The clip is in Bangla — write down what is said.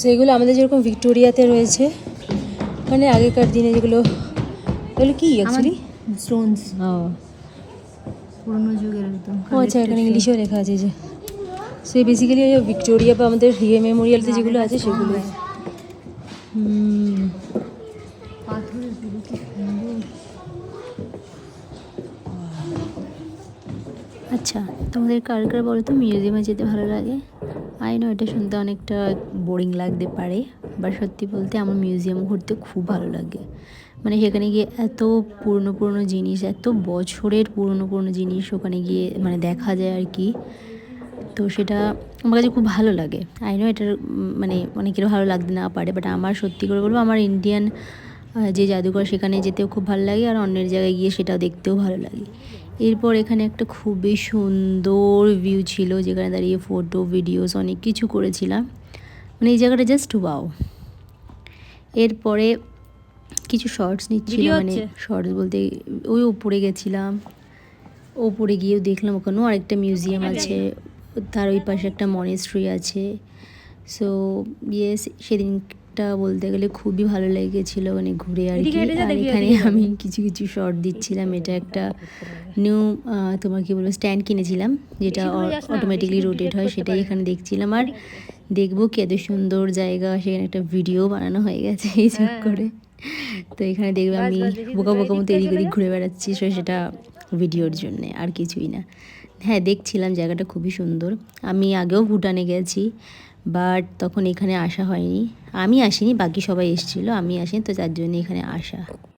সেগুলো আমাদের যেরকম ভিক্টোরিয়াতে রয়েছে, মানে আগেকার দিনে যেগুলো, এগুলো কি অ্যাকচুয়ালি স্টোনস, হ্যাঁ। পুরোনো যুগের একদম। ও আচ্ছা, এখানে ইংলিশেও লেখা আছে যে সে বেসিক্যালি ভিক্টোরিয়া বা আমাদের মেমোরিয়ালতে যেগুলো আছে সেগুলো। পাথরের পুরো কি সুন্দর। আচ্ছা, তোমাদের কার কার বলো তো মিউজিয়ামে যেতে ভালো লাগে? আই নো এটা শুনতে অনেকটা বোরিং লাগতে পারে, বাট সত্যি বলতে আমার মিউজিয়াম ঘুরতে খুব ভালো লাগে। মানে সেখানে গিয়ে এত পুরনো পুরনো জিনিস, এত বছরের পুরনো পুরনো জিনিস ওখানে গিয়ে মানে দেখা যায় আর কি। তো সেটা আমার কাছে খুব ভালো লাগে। আই নো এটার মানে অনেকের ভালো লাগতে না পারে, বাট আমার সত্যি করে বলবো আমার ইন্ডিয়ান যে জাদুঘর সেখানে যেতেও খুব ভালো লাগে, আর অন্যের জায়গায় গিয়ে সেটাও দেখতেও ভালো লাগে। এরপর এখানে একটা খুবই সুন্দর ভিউ ছিল, যেখানে দাঁড়িয়ে ফটো ভিডিওস অনেক কিছু করেছিলাম। মানে এই জায়গাটা জাস্ট ওয়াও। এরপরে কিছু শর্টস নিচ্ছিল, মানে শর্টস বলতে ওই উপরে গেছিলাম, ওপরে গিয়েও দেখলাম ওখানেও আরেকটা মিউজিয়াম আছে, তার ওই পাশে একটা মনেস্ট্রি আছে। সো ইয়েস, সেদিনটা বলতে গেলে খুবই ভালো লেগেছিলো মানে ঘুরে আর কি। আর এখানে আমি কিছু কিছু শর্ট দিচ্ছিলাম। এটা একটা নিউ তোমার কি বলবো স্ট্যান্ড কিনেছিলাম, যেটা অটোমেটিকলি রোটেট হয়, সেটাই এখানে দেখছিলাম। আর দেখবো কি এত সুন্দর জায়গা, সেখানে একটা ভিডিও বানানো হয়ে গেছে এই করে। তো এখানে দেখবে আমি বোকা বোকা মতো এদিক ওদিক ঘুরে বেড়াচ্ছি, সেটা ভিডিওর জন্যে, আর কিছুই না। হ্যাঁ, দেখছিলাম জায়গাটা খুবই সুন্দর। আমি আগেও ভুটানে গেছি, বাট তখন এখানে আসা হয়নি। আমি আসিনি, বাকি সবাই এসেছিলো, আমি আসিনি, তো যার জন্য এখানে আসা।